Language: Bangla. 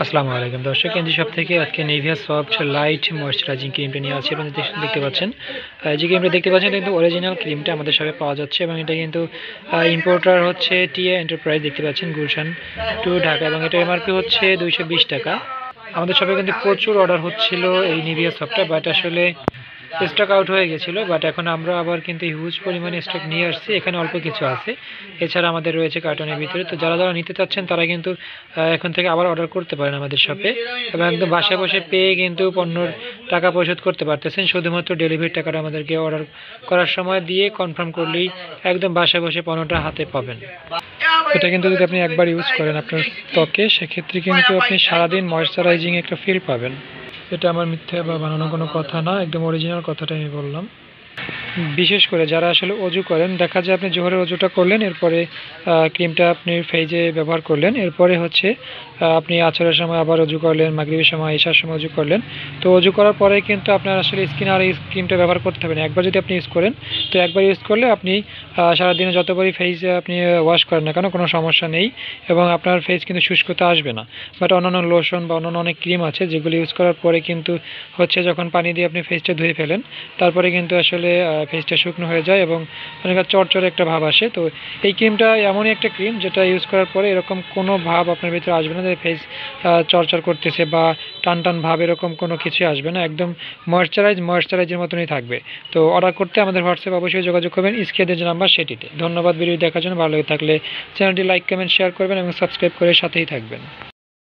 আসসালামু আলাইকুম দর্শক, এনজি শপ থেকে আজকে নিভিয়া সফট লাইট ময়শ্চারাইজিং ক্রিমটা নিয়ে আসছে এবং দেখতে পাচ্ছেন যে ক্রিমটা দেখতে পাচ্ছেন কিন্তু অরিজিনাল ক্রিমটা আমাদের শপে পাওয়া যাচ্ছে এবং এটা কিন্তু ইম্পোর্টার হচ্ছে টিএ এন্টারপ্রাইজ, দেখতে পাচ্ছেন গুলশান টু ঢাকা, এবং এটা এমআরপি হচ্ছে 220 টাকা। আমাদের শপে কিন্তু প্রচুর অর্ডার হচ্ছিল এই নিভিয়া সফটটা, বাট আসলে স্টক আউট হয়ে গেছিলো, বাট এখন আমরা আবার কিন্তু হিউজ পরিমাণে স্টক নিয়ে আসছি। এখানে অল্প কিছু আছে, এছাড়া আমাদের রয়েছে কার্টনের ভিতরে। তো যারা যারা নিতে চাচ্ছেন তারা কিন্তু এখন থেকে আবার অর্ডার করতে পারেন আমাদের শপে, এবং একদম বাসায় বসে পেয়ে কিন্তু পণ্যর টাকা পরিশোধ করতে পারতেছেন। শুধুমাত্র ডেলিভারি টাকাটা আমাদেরকে অর্ডার করার সময় দিয়ে কনফার্ম করলেই একদম বাসায় বসে পণ্যটা হাতে পাবেন। এটা কিন্তু যদি আপনি একবার ইউজ করেন আপনার ত্বকে, সেক্ষেত্রে কিন্তু আপনি সারাদিন ময়েশ্চারাইজিং একটা ফিল পাবেন। এটা আমার মিথ্যা বা বানানো কোনো কথা না, একদম অরিজিনাল কথাটা আমি বললাম। বিশেষ করে যারা আসলে অজু করেন, দেখা যায় আপনি জোহরের অজুটা করলেন, এরপরে ক্রিমটা আপনি ফেজে ব্যবহার করলেন, এরপরে হচ্ছে আপনি আছরের সময় আবার অজু করলেন, মাগরিবের সময়, ঈশার সময় অজু করলেন। তো অজু করার পরে কিন্তু আপনার আসলে স্কিন আর এই ক্রিমটা ব্যবহার করতে হবে না। একবার যদি আপনি ইউজ করেন, তো একবার ইউজ করলে আপনি সারাদিনে যতবারই ফেস আপনি ওয়াশ করেন না কেন কোনো সমস্যা নেই, এবং আপনার ফেস কিন্তু শুষ্কতা আসবে না। বাট অন্যান্য লোশন বা অন্যান্য অনেক ক্রিম আছে যেগুলো ইউজ করার পরে কিন্তু হচ্ছে যখন পানি দিয়ে আপনি ফেসটা ধুয়ে ফেলেন, তারপরে কিন্তু আসলে ফেসটা শুকনো হয়ে যায় এবং অনেক চরচরে একটা ভাব আসে। তো এই ক্রিমটা এমনই একটা ক্রিম যেটা ইউজ করার পরে এরকম কোনো ভাব আপনার ভিতরে আসবে না যে ফেস চরচর করতেছে বা টান টান ভাব, এরকম কোনো কিছুই আসবে না। একদম ময়েশ্চারাইজের মতনই থাকবে। তো অর্ডার করতে আমাদের হোয়াটসঅ্যাপ অবশ্যই যোগাযোগ করবেন, স্ক্রিনে যে নাম্বার সেটিতে। ধন্যবাদ ভিডিও দেখার জন্য। ভালো লাগে থাকলে চ্যানেলটি লাইক, কমেন্ট, শেয়ার করবেন এবং সাবস্ক্রাইব করে সাথেই থাকবেন।